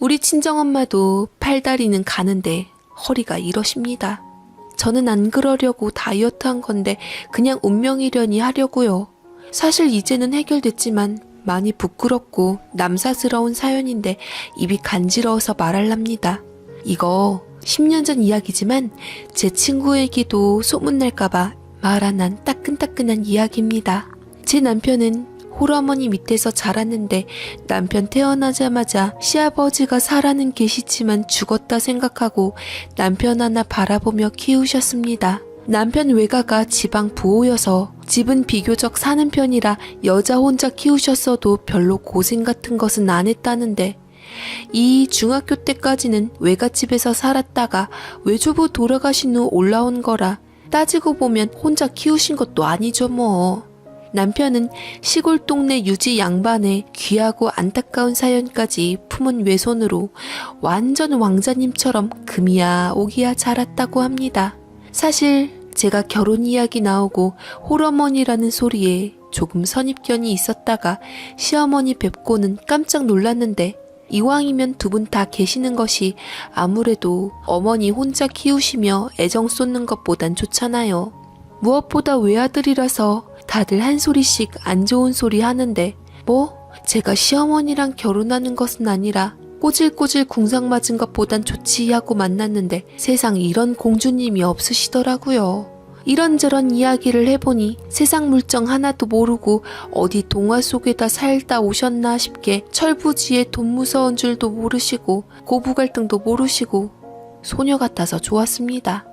우리 친정엄마도 팔다리는 가는데 허리가 이러십니다. 저는 안 그러려고 다이어트 한 건데 그냥 운명이려니 하려고요. 사실 이제는 해결됐지만 많이 부끄럽고 남사스러운 사연인데 입이 간지러워서 말할랍니다. 이거 10년 전 이야기지만 제 친구에게도 소문날까봐 말 안 한 따끈따끈한 이야기입니다. 제 남편은 홀어머니 밑에서 자랐는데 남편 태어나자마자 시아버지가 살아는 계시지만 죽었다 생각하고 남편 하나 바라보며 키우셨습니다. 남편 외가가 지방 부호여서 집은 비교적 사는 편이라 여자 혼자 키우셨어도 별로 고생 같은 것은 안 했다는데 이 중학교 때까지는 외갓집에서 살았다가 외조부 돌아가신 후 올라온 거라 따지고 보면 혼자 키우신 것도 아니죠 뭐. 남편은 시골 동네 유지 양반의 귀하고 안타까운 사연까지 품은 외손으로 완전 왕자님처럼 금이야 오기야 자랐다고 합니다. 사실 제가 결혼 이야기 나오고 홀어머니라는 소리에 조금 선입견이 있었다가 시어머니 뵙고는 깜짝 놀랐는데 이왕이면 두 분 다 계시는 것이 아무래도 어머니 혼자 키우시며 애정 쏟는 것보단 좋잖아요. 무엇보다 외아들이라서 다들 한 소리씩 안 좋은 소리 하는데 뭐 제가 시어머니랑 결혼하는 것은 아니라 꼬질꼬질 궁상 맞은 것보단 좋지 하고 만났는데 세상 이런 공주님이 없으시더라고요. 이런저런 이야기를 해보니 세상 물정 하나도 모르고 어디 동화 속에다 살다 오셨나 싶게 철부지에 돈 무서운 줄도 모르시고 고부 갈등도 모르시고 소녀 같아서 좋았습니다.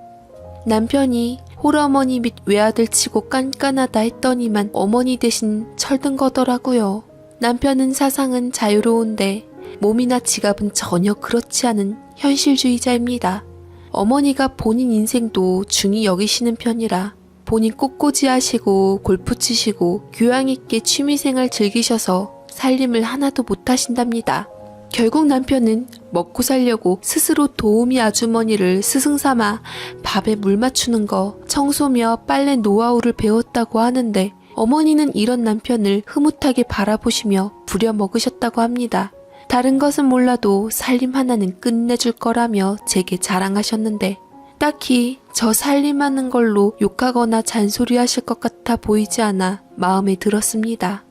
남편이 홀어머니 및 외아들 치고 깐깐하다 했더니만 어머니 대신 철든 거더라고요. 남편은 사상은 자유로운데 몸이나 지갑은 전혀 그렇지 않은 현실주의자입니다. 어머니가 본인 인생도 중히 여기시는 편이라 본인 꽃꽂이 하시고 골프 치시고 교양 있게 취미생활 즐기셔서 살림을 하나도 못 하신답니다. 결국 남편은 먹고 살려고 스스로 도우미 아주머니를 스승삼아 밥에 물 맞추는 거, 청소며 빨래 노하우를 배웠다고 하는데 어머니는 이런 남편을 흐뭇하게 바라보시며 부려먹으셨다고 합니다. 다른 것은 몰라도 살림 하나는 끝내줄 거라며 제게 자랑하셨는데 딱히 저 살림하는 걸로 욕하거나 잔소리하실 것 같아 보이지 않아 마음에 들었습니다.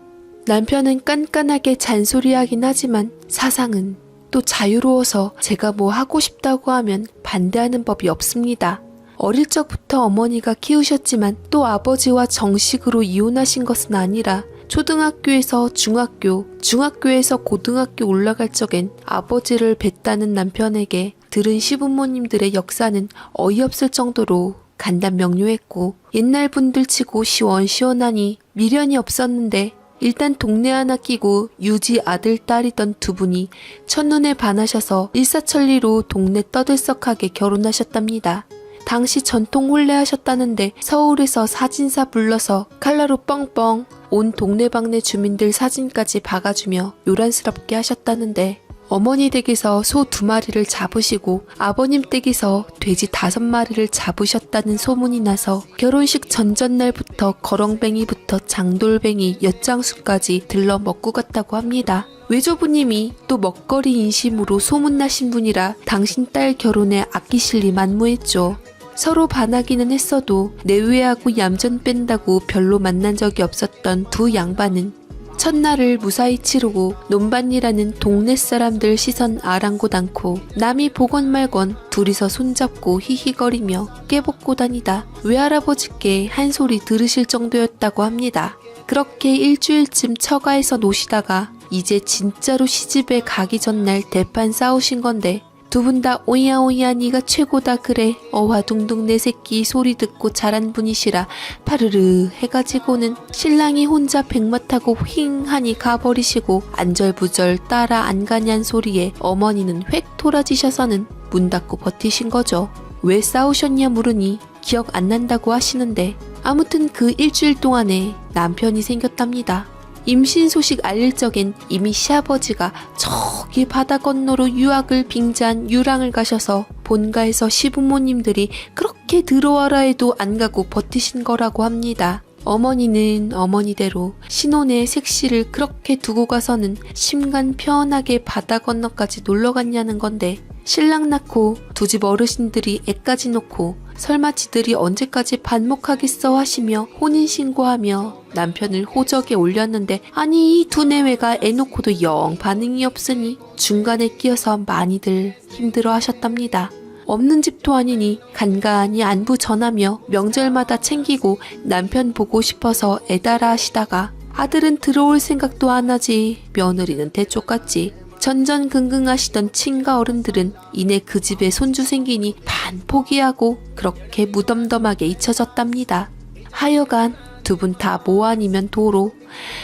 남편은 깐깐하게 잔소리하긴 하지만 사상은 또 자유로워서 제가 뭐 하고 싶다고 하면 반대하는 법이 없습니다. 어릴 적부터 어머니가 키우셨지만 또 아버지와 정식으로 이혼하신 것은 아니라 초등학교에서 중학교, 중학교에서 고등학교 올라갈 적엔 아버지를 뵀다는 남편에게 들은 시부모님들의 역사는 어이없을 정도로 간단명료했고 옛날 분들 치고 시원시원하니 미련이 없었는데 일단 동네 하나 끼고 유지 아들 딸이던 두 분이 첫눈에 반하셔서 일사천리로 동네 떠들썩하게 결혼하셨답니다. 당시 전통 혼례 하셨다는데 서울에서 사진사 불러서 칼라로 뻥뻥 온 동네방네 주민들 사진까지 박아주며 요란스럽게 하셨다는데 어머니 댁에서 소 2마리를 잡으시고 아버님 댁에서 돼지 5마리를 잡으셨다는 소문이 나서 결혼식 전전날부터 거렁뱅이부터 장돌뱅이, 엿장수까지 들러 먹고 갔다고 합니다. 외조부님이 또 먹거리 인심으로 소문나신 분이라 당신 딸 결혼에 아끼실리 만무했죠. 서로 반하기는 했어도 내외하고 얌전 뺀다고 별로 만난 적이 없었던 두 양반은 첫날을 무사히 치르고 논밭이라는 동네 사람들 시선 아랑곳 않고 남이 보건 말건 둘이서 손잡고 히히거리며 깨벗고 다니다 외할아버지께 한 소리 들으실 정도였다고 합니다. 그렇게 일주일쯤 처가에서 노시다가 이제 진짜로 시집에 가기 전날 대판 싸우신 건데 두 분 다 오야오야 니가 최고다 그래 어화둥둥 내 새끼 소리 듣고 자란 분이시라 파르르 해가지고는 신랑이 혼자 백마 타고 휑 하니 가버리시고 안절부절 따라 안 가냔 소리에 어머니는 획 토라지셔서는 문 닫고 버티신 거죠. 왜 싸우셨냐 물으니 기억 안 난다고 하시는데 아무튼 그 일주일 동안에 남편이 생겼답니다. 임신 소식 알릴 적엔 이미 시아버지가 저기 바다 건너로 유학을 빙자한 유랑을 가셔서 본가에서 시부모님들이 그렇게 들어와라 해도 안 가고 버티신 거라고 합니다. 어머니는 어머니대로 신혼의 색시를 그렇게 두고 가서는 심간 편하게 바다 건너까지 놀러 갔냐는 건데, 신랑 낳고 두 집 어르신들이 애까지 놓고 설마 지들이 언제까지 반목하겠어 하시며 혼인신고하며 남편을 호적에 올렸는데, 아니 이 두 내외가 애 놓고도 영 반응이 없으니 중간에 끼어서 많이들 힘들어 하셨답니다. 없는 집도 아니니 간간히 안부 전하며 명절마다 챙기고 남편 보고 싶어서 애달아 하시다가 아들은 들어올 생각도 안 하지 며느리는 대쪽같지 전전긍긍하시던 친가 어른들은 이내 그 집에 손주 생기니 반 포기하고 그렇게 무덤덤하게 잊혀졌답니다. 하여간 두 분 다 뭐 아니면 도로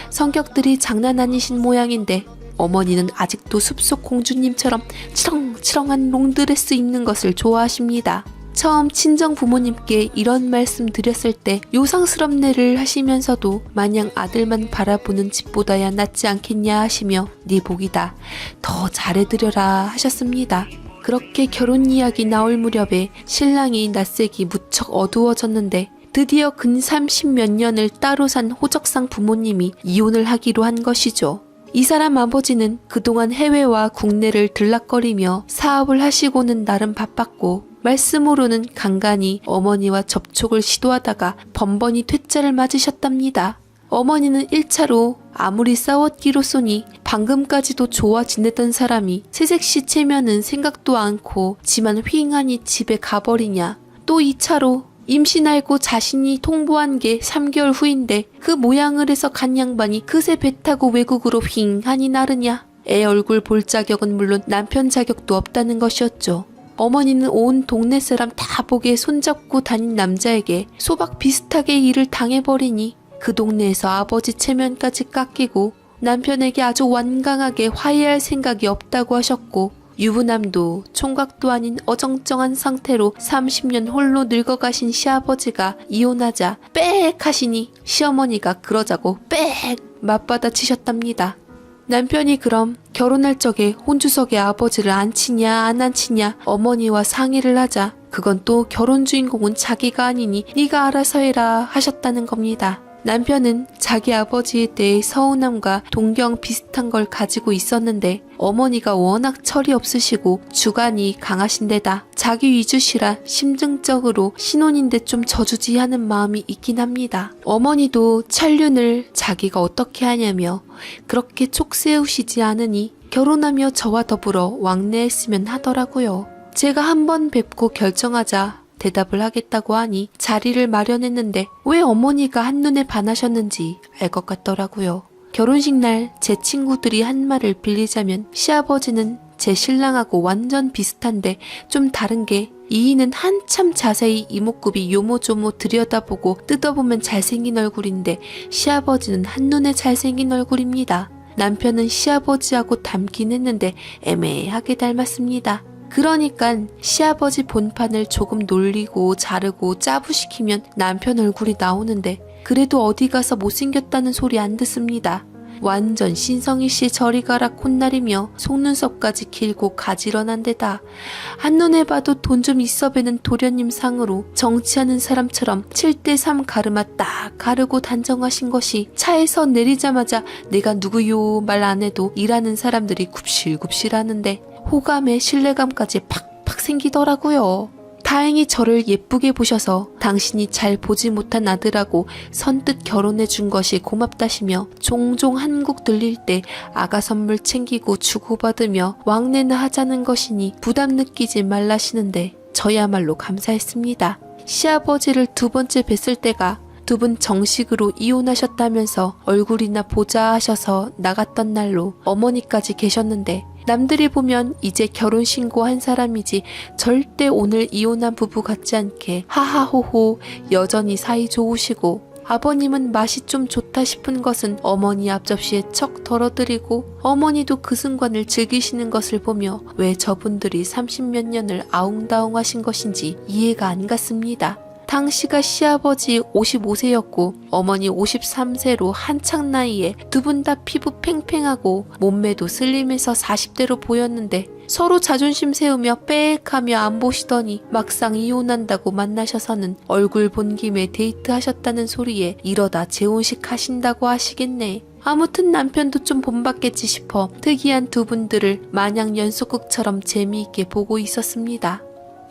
성격들이 장난 아니신 모양인데, 어머니는 아직도 숲속 공주님처럼 치렁치렁한 롱드레스 입는 것을 좋아하십니다. 처음 친정 부모님께 이런 말씀 드렸을 때 요상스럽네를 하시면서도 마냥 아들만 바라보는 집보다야 낫지 않겠냐 하시며 네 복이다, 더 잘해드려라 하셨습니다. 그렇게 결혼 이야기 나올 무렵에 신랑이 낯색이 무척 어두워졌는데, 드디어 근 30몇 년을 따로 산 호적상 부모님이 이혼을 하기로 한 것이죠. 이 사람 아버지는 그동안 해외와 국내를 들락거리며 사업을 하시고는 나름 바빴고, 말씀으로는 간간히 어머니와 접촉을 시도하다가 번번이 퇴짜를 맞으셨답니다. 어머니는 1차로 아무리 싸웠기로쏘니 방금까지도 좋아 지내던 사람이 새색시 체면은 생각도 않고 지만 휑하니 집에 가버리냐. 또 2차로 임신 알고 자신이 통보한 게 3개월 후인데 그 모양을 해서 간 양반이 그새 배 타고 외국으로 휑하니 나르냐. 애 얼굴 볼 자격은 물론 남편 자격도 없다는 것이었죠. 어머니는 온 동네 사람 다 보게 손잡고 다닌 남자에게 소박 비슷하게 일을 당해버리니 그 동네에서 아버지 체면까지 깎이고 남편에게 아주 완강하게 화해할 생각이 없다고 하셨고, 유부남도 총각도 아닌 어정쩡한 상태로 30년 홀로 늙어가신 시아버지가 이혼하자 빽 하시니 시어머니가 그러자고 빽 맞받아치셨답니다. 남편이 그럼 결혼할 적에 혼주석에 아버지를 앉히냐 안 앉히냐 어머니와 상의를 하자 그건 또 결혼 주인공은 자기가 아니니 네가 알아서 해라 하셨다는 겁니다. 남편은 자기 아버지에 대해 서운함과 동경 비슷한 걸 가지고 있었는데, 어머니가 워낙 철이 없으시고 주관이 강하신 데다 자기 위주시라 심증적으로 신혼인데 좀 저주지하는 마음이 있긴 합니다. 어머니도 천륜을 자기가 어떻게 하냐며 그렇게 촉세우시지 않으니 결혼하며 저와 더불어 왕래했으면 하더라고요. 제가 한번 뵙고 결정하자 대답을 하겠다고 하니 자리를 마련했는데 왜 어머니가 한눈에 반하셨는지 알 것 같더라고요. 결혼식 날 제 친구들이 한 말을 빌리자면 시아버지는 제 신랑하고 완전 비슷한데 좀 다른 게, 이인은 한참 자세히 이목구비 요모조모 들여다보고 뜯어보면 잘생긴 얼굴인데 시아버지는 한눈에 잘생긴 얼굴입니다. 남편은 시아버지하고 닮긴 했는데 애매하게 닮았습니다. 그러니깐 시아버지 본판을 조금 놀리고 자르고 짜부시키면 남편 얼굴이 나오는데 그래도 어디 가서 못생겼다는 소리 안 듣습니다. 완전 신성희씨 저리 가라 콧날이며 속눈썹까지 길고 가지런한 데다 한눈에 봐도 돈 좀 있어 배는 도련님 상으로 정치하는 사람처럼 7:3 가르마 딱 가르고 단정하신 것이 차에서 내리자마자 내가 누구요 말 안 해도 일하는 사람들이 굽실굽실하는데 호감에 신뢰감까지 팍팍 생기더라고요. 다행히 저를 예쁘게 보셔서 당신이 잘 보지 못한 아들하고 선뜻 결혼해 준 것이 고맙다시며 종종 한국 들릴 때 아가 선물 챙기고 주고받으며 왕래나 하자는 것이니 부담 느끼지 말라시는데 저야말로 감사했습니다. 시아버지를 두 번째 뵀을 때가 두 분 정식으로 이혼하셨다면서 얼굴이나 보자 하셔서 나갔던 날로 어머니까지 계셨는데, 남들이 보면 이제 결혼신고한 사람이지 절대 오늘 이혼한 부부 같지 않게 하하호호 여전히 사이 좋으시고, 아버님은 맛이 좀 좋다 싶은 것은 어머니 앞접시에 척 덜어드리고 어머니도 그 순간을 즐기시는 것을 보며 왜 저분들이 30몇 년을 아웅다웅 하신 것인지 이해가 안 갔습니다. 당시가 시아버지 55세였고 어머니 53세로 한창 나이에 두 분 다 피부 팽팽하고 몸매도 슬림해서 40대로 보였는데 서로 자존심 세우며 빽하며 안 보시더니 막상 이혼한다고 만나셔서는 얼굴 본 김에 데이트하셨다는 소리에 이러다 재혼식 하신다고 하시겠네. 아무튼 남편도 좀 본받겠지 싶어 특이한 두 분들을 마냥 연속극처럼 재미있게 보고 있었습니다.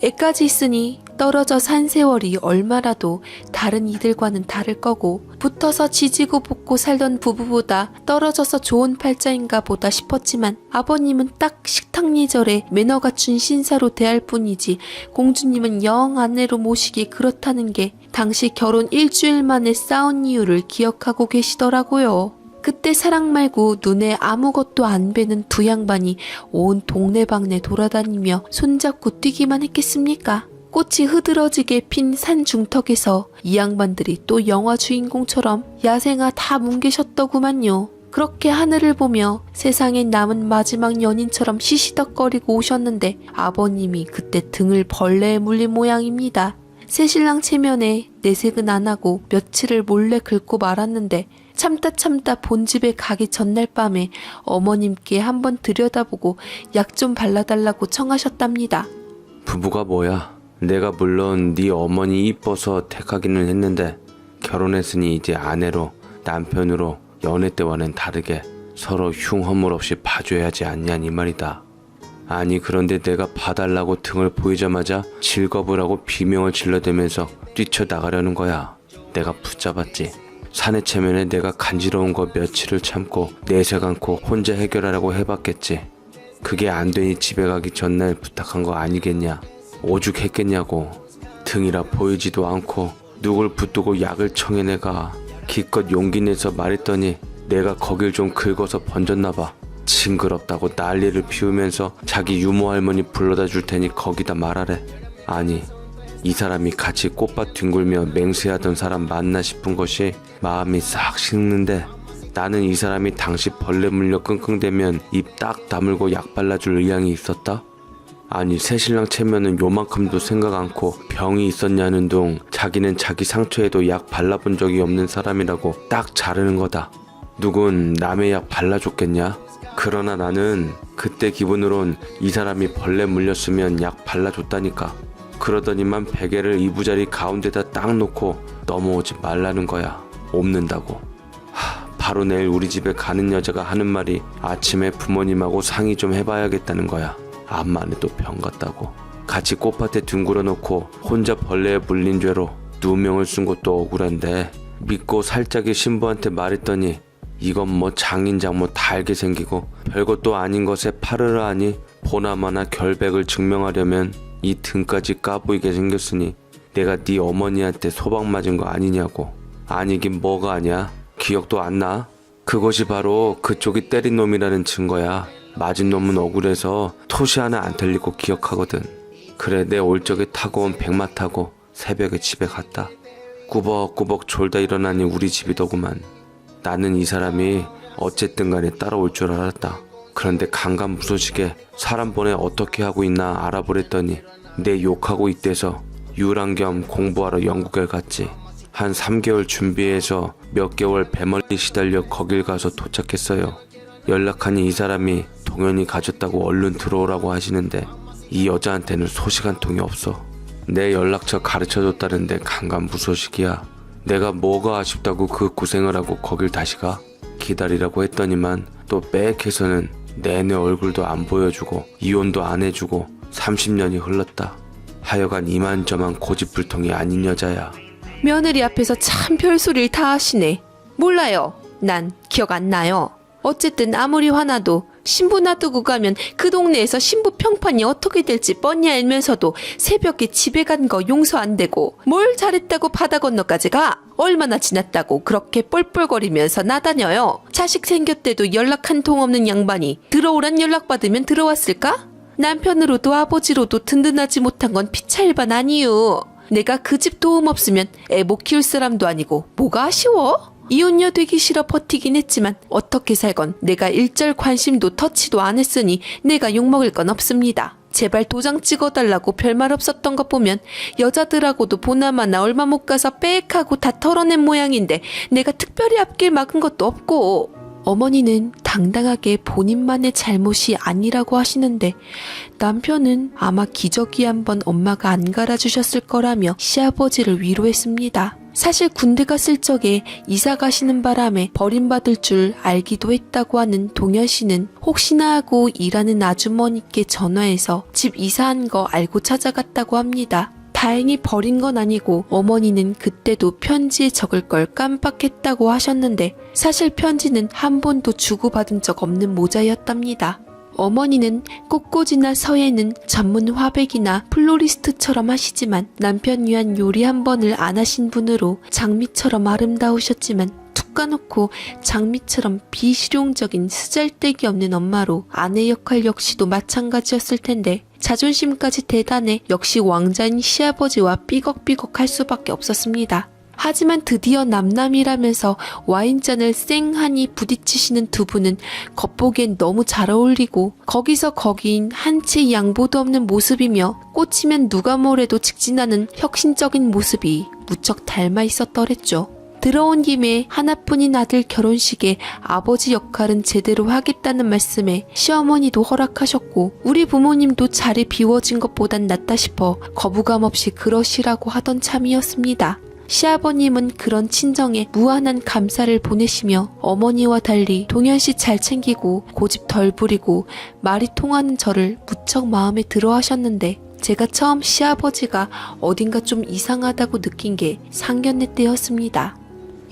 애까지 있으니 떨어져 산 세월이 얼마라도 다른 이들과는 다를 거고 붙어서 지지고 볶고 살던 부부보다 떨어져서 좋은 팔자인가 보다 싶었지만 아버님은 딱 식탁 예절에 매너 갖춘 신사로 대할 뿐이지 공주님은 영 아내로 모시기 그렇다는 게 당시 결혼 일주일 만에 싸운 이유를 기억하고 계시더라고요. 그때 사랑 말고 눈에 아무것도 안 뵈는 두 양반이 온 동네방네 돌아다니며 손잡고 뛰기만 했겠습니까? 꽃이 흐드러지게 핀 산 중턱에서 이 양반들이 또 영화 주인공처럼 야생아 다 뭉개셨더구만요. 그렇게 하늘을 보며 세상에 남은 마지막 연인처럼 시시덕거리고 오셨는데 아버님이 그때 등을 벌레에 물린 모양입니다. 새신랑 체면에 내색은 안 하고 며칠을 몰래 긁고 말았는데 참다 본집에 가기 전날 밤에 어머님께 한번 들여다보고 약 좀 발라달라고 청하셨답니다. 부부가 뭐야? 내가 물론 네 어머니 이뻐서 택하기는 했는데 결혼했으니 이제 아내로 남편으로 연애 때와는 다르게 서로 흉허물 없이 봐줘야지 않냐 이 말이다. 아니 그런데 내가 봐달라고 등을 보이자마자 질겁을 비명을 질러대면서 뛰쳐나가려는 거야. 내가 붙잡았지. 사내 체면에 내가 간지러운 거 며칠을 참고 내색 않고 혼자 해결하라고 해봤겠지. 그게 안 되니 집에 가기 전날 부탁한 거 아니겠냐. 오죽했겠냐고. 등이라 보이지도 않고 누굴 붙들고 약을 청해 내가 기껏 용기 내서 말했더니 내가 거길 좀 긁어서 번졌나봐. 징그럽다고 난리를 피우면서 자기 유모 할머니 불러다 줄 테니 거기다 말하래. 아니 이 사람이 같이 꽃밭 뒹굴며 맹세하던 사람 맞나 싶은 것이 마음이 싹 식는데 나는 이 사람이 당시 벌레 물려 끙끙대면 입 딱 다물고 약 발라줄 의향이 있었다? 아니 새신랑 체면은 요만큼도 생각 않고 병이 있었냐는 둥 자기는 자기 상처에도 약 발라본 적이 없는 사람이라고 딱 자르는 거다. 누군 남의 약 발라줬겠냐? 그러나 나는 그때 기분으론 이 사람이 벌레 물렸으면 약 발라줬다니까. 그러더니만 베개를 이부자리 가운데다 딱 놓고 넘어오지 말라는 거야. 옵는다고. 바로 내일 우리 집에 가는 여자가 하는 말이 아침에 부모님하고 상의 좀 해봐야겠다는 거야. 암만 해도 병 같다고. 같이 꽃밭에 둥그러 놓고 혼자 벌레에 물린 죄로 누명을 쓴 것도 억울한데 믿고 살짝의 신부한테 말했더니 이건 뭐 장인 장모 다 알게 생기고 별것도 아닌 것에 팔으라 하니 보나마나 결백을 증명하려면 이 등까지 까보이게 생겼으니 내가 네 어머니한테 소방 맞은 거 아니냐고. 아니긴 뭐가 아냐. 기억도 안 나? 그것이 바로 그쪽이 때린 놈이라는 증거야. 맞은 놈은 억울해서 토시 하나 안 틀리고 기억하거든. 그래 내 올 적에 타고 온 백마 타고 새벽에 집에 갔다. 꾸벅꾸벅 졸다 일어나니 우리 집이더구만. 나는 이 사람이 어쨌든 간에 따라올 줄 알았다. 그런데 강간무소식에 사람 보내 어떻게 하고 있나 알아보랬더니 내 욕하고 있대서 유랑 겸 공부하러 영국에 갔지. 한 3개월 준비해서 몇 개월 배멀리 시달려 거길 가서 도착했어요. 연락하니 이 사람이 동현이 가졌다고 얼른 들어오라고 하시는데 이 여자한테는 소식 한 통이 없어. 내 연락처 가르쳐줬다는데 강간무소식이야. 내가 뭐가 아쉽다고 그 고생을 하고 거길 다시 가? 기다리라고 했더니만 또 빽해서는 내내 얼굴도 안 보여주고 이혼도 안 해주고 30년이 흘렀다. 하여간 이만저만 고집불통이 아닌 여자야. 며느리 앞에서 참 별소리를 다 하시네. 몰라요. 난 기억 안 나요. 어쨌든 아무리 화나도 신부 놔두고 가면 그 동네에서 신부 평판이 어떻게 될지 뻔히 알면서도 새벽에 집에 간 거 용서 안 되고 뭘 잘했다고 바다 건너까지 가? 얼마나 지났다고 그렇게 뻘뻘거리면서 나다녀요. 자식 생겼대도 연락 한 통 없는 양반이 들어오란 연락 받으면 들어왔을까? 남편으로도 아버지로도 든든하지 못한 건 피차일반 아니유. 내가 그 집 도움 없으면 애 못 키울 사람도 아니고 뭐가 아쉬워? 이혼녀 되기 싫어 버티긴 했지만 어떻게 살건 내가 일절 관심도 터치도 안 했으니 내가 욕먹을 건 없습니다. 제발 도장 찍어달라고 별말 없었던 거 보면 여자들하고도 보나마나 얼마 못 가서 빽하고 다 털어낸 모양인데 내가 특별히 앞길 막은 것도 없고. 어머니는 당당하게 본인만의 잘못이 아니라고 하시는데 남편은 아마 기저귀 한번 엄마가 안 갈아주셨을 거라며 시아버지를 위로했습니다. 사실 군대 갔을 적에 이사 가시는 바람에 버림받을 줄 알기도 했다고 하는 동현 씨는 혹시나 하고 일하는 아주머니께 전화해서 집 이사한 거 알고 찾아갔다고 합니다. 다행히 버린 건 아니고 어머니는 그때도 편지에 적을 걸 깜빡했다고 하셨는데 사실 편지는 한 번도 주고받은 적 없는 모자였답니다. 어머니는 꽃꽂이나 서예는 전문 화백이나 플로리스트처럼 하시지만 남편 위한 요리 한 번을 안 하신 분으로 장미처럼 아름다우셨지만 툭 까놓고 장미처럼 비실용적인 쓰잘데기 없는 엄마로 아내 역할 역시도 마찬가지였을 텐데 자존심까지 대단해 역시 왕자인 시아버지와 삐걱삐걱 할 수밖에 없었습니다. 하지만 드디어 남남이라면서 와인잔을 쌩하니 부딪히시는 두 분은 겉보기엔 너무 잘 어울리고 거기서 거기인 한 채 양보도 없는 모습이며 꽂히면 누가 뭐래도 직진하는 혁신적인 모습이 무척 닮아 있었더랬죠. 들어온 김에 하나뿐인 아들 결혼식에 아버지 역할은 제대로 하겠다는 말씀에 시어머니도 허락하셨고 우리 부모님도 자리 비워진 것보단 낫다 싶어 거부감 없이 그러시라고 하던 참이었습니다. 시아버님은 그런 친정에 무한한 감사를 보내시며 어머니와 달리 동현 씨 잘 챙기고 고집 덜 부리고 말이 통하는 저를 무척 마음에 들어 하셨는데 제가 처음 시아버지가 어딘가 좀 이상하다고 느낀 게 상견례 때였습니다.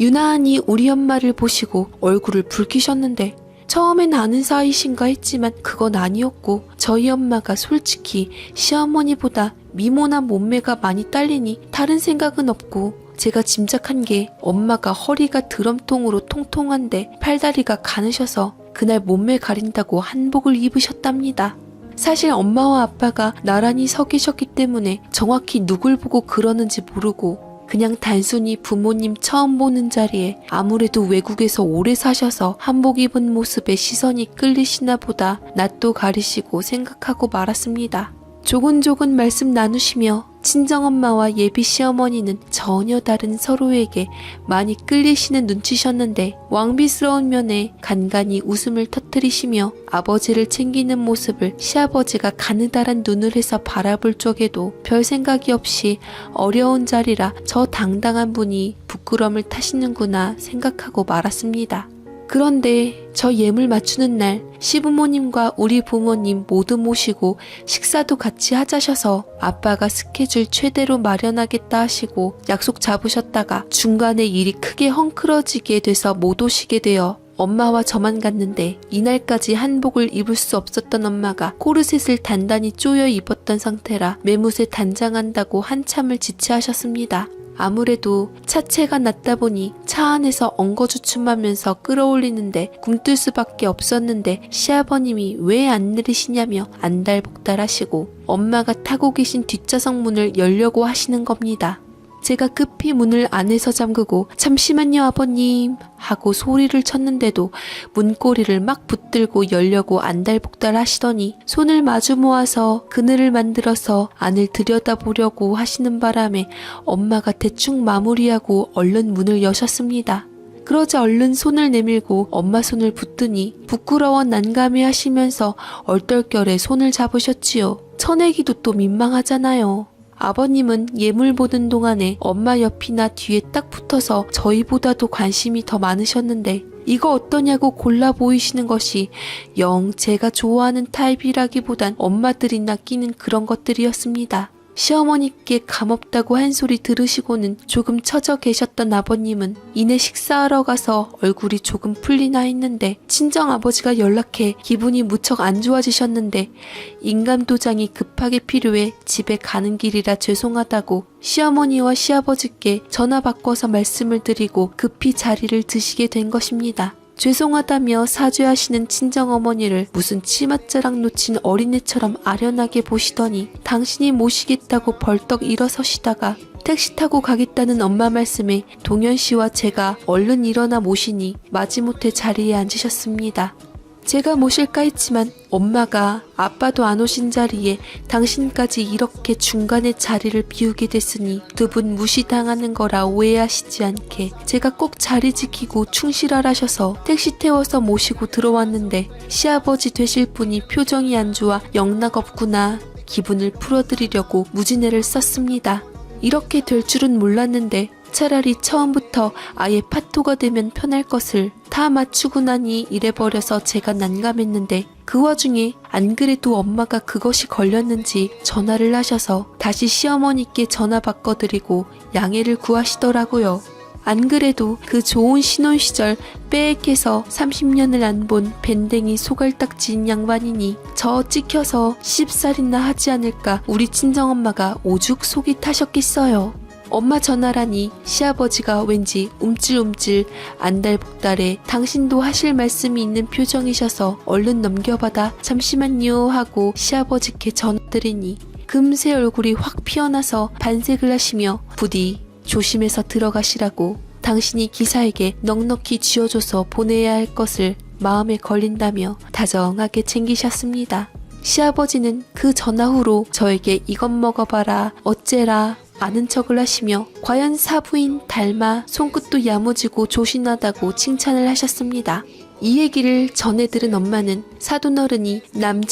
유나하니 우리 엄마를 보시고 얼굴을 붉히셨는데 처음엔 아는 사이신가 했지만 그건 아니었고 저희 엄마가 솔직히 시어머니보다 미모나 몸매가 많이 딸리니 다른 생각은 없고 제가 짐작한 게 엄마가 허리가 드럼통으로 통통한데 팔다리가 가느셔서 그날 몸매 가린다고 한복을 입으셨답니다. 사실 엄마와 아빠가 나란히 서 계셨기 때문에 정확히 누굴 보고 그러는지 모르고 그냥 단순히 부모님 처음 보는 자리에 아무래도 외국에서 오래 사셔서 한복 입은 모습에 시선이 끌리시나 보다 낯도 가리시고 생각하고 말았습니다. 조근조근 말씀 나누시며 친정엄마와 예비 시어머니는 전혀 다른 서로에게 많이 끌리시는 눈치셨는데 왕비스러운 면에 간간히 웃음을 터뜨리시며 아버지를 챙기는 모습을 시아버지가 가느다란 눈을 해서 바라볼 적에도 별 생각이 없이 어려운 자리라 저 당당한 분이 부끄러움을 타시는구나 생각하고 말았습니다. 그런데 저 예물 맞추는 날 시부모님과 우리 부모님 모두 모시고 식사도 같이 하자셔서 아빠가 스케줄 최대로 마련하겠다 하시고 약속 잡으셨다가 중간에 일이 크게 헝클어지게 돼서 못 오시게 되어 엄마와 저만 갔는데 이날까지 한복을 입을 수 없었던 엄마가 코르셋을 단단히 조여 입었던 상태라 매무새 단장한다고 한참을 지체하셨습니다. 아무래도 차체가 낮다 보니 차 안에서 엉거주춤하면서 끌어올리는데 굼뜰 수밖에 없었는데 시아버님이 왜 안 내리시냐며 안달복달 하시고 엄마가 타고 계신 뒷좌석 문을 열려고 하시는 겁니다. 제가 급히 문을 안에서 잠그고 잠시만요 아버님 하고 소리를 쳤는데도 문고리를 막 붙들고 열려고 안달복달 하시더니 손을 마주 모아서 그늘을 만들어서 안을 들여다보려고 하시는 바람에 엄마가 대충 마무리하고 얼른 문을 여셨습니다. 그러자 얼른 손을 내밀고 엄마 손을 붙드니 부끄러워 난감해 하시면서 얼떨결에 손을 잡으셨지요. 쳐내기도 또 민망하잖아요. 아버님은 예물 보는 동안에 엄마 옆이나 뒤에 딱 붙어서 저희보다도 관심이 더 많으셨는데 이거 어떠냐고 골라 보이시는 것이 영 제가 좋아하는 타입이라기보단 엄마들이나 끼는 그런 것들이었습니다. 시어머니께 감없다고 한 소리 들으시고는 조금 처져 계셨던 아버님은 이내 식사하러 가서 얼굴이 조금 풀리나 했는데 친정아버지가 연락해 기분이 무척 안 좋아지셨는데 인감도장이 급하게 필요해 집에 가는 길이라 죄송하다고 시어머니와 시아버지께 전화 바꿔서 말씀을 드리고 급히 자리를 드시게 된 것입니다. 죄송하다며 사죄하시는 친정어머니를 무슨 치맛자락 놓친 어린애처럼 아련하게 보시더니 당신이 모시겠다고 벌떡 일어서시다가 택시 타고 가겠다는 엄마 말씀에 동현 씨와 제가 얼른 일어나 모시니 마지못해 자리에 앉으셨습니다. 제가 모실까 했지만 엄마가 아빠도 안 오신 자리에 당신까지 이렇게 중간에 자리를 비우게 됐으니 두 분 무시당하는 거라 오해하시지 않게 제가 꼭 자리 지키고 충실하라셔서 택시 태워서 모시고 들어왔는데 시아버지 되실 분이 표정이 안 좋아 영락없구나. 기분을 풀어드리려고 무진애를 썼습니다. 이렇게 될 줄은 몰랐는데 차라리 처음부터 아예 파토가 되면 편할 것을 다 맞추고 나니 이래버려서 제가 난감했는데 그 와중에 안 그래도 엄마가 그것이 걸렸는지 전화를 하셔서 다시 시어머니께 전화 바꿔드리고 양해를 구하시더라고요. 안 그래도 그 좋은 신혼 시절 빼액해서 30년을 안 본 밴댕이 소갈딱지인 양반이니 저 찍혀서 10살이나 하지 않을까 우리 친정엄마가 오죽 속이 타셨겠어요. 엄마 전화라니 시아버지가 왠지 움찔움찔 안달복달에 당신도 하실 말씀이 있는 표정이셔서 얼른 넘겨받아 잠시만요 하고 시아버지께 전화드리니 금세 얼굴이 확 피어나서 반색을 하시며 부디 조심해서 들어가시라고 당신이 기사에게 넉넉히 쥐어줘서 보내야 할 것을 마음에 걸린다며 다정하게 챙기셨습니다. 시아버지는 그 전화 후로 저에게 이것 먹어봐라 어째라 아는 척을 하시며 과연 사부인 닮아 손끝도 야무지고 조신하다고 칭찬을 하셨습니다. 이 얘기를 전해 들은 엄마는 사돈어른이 남자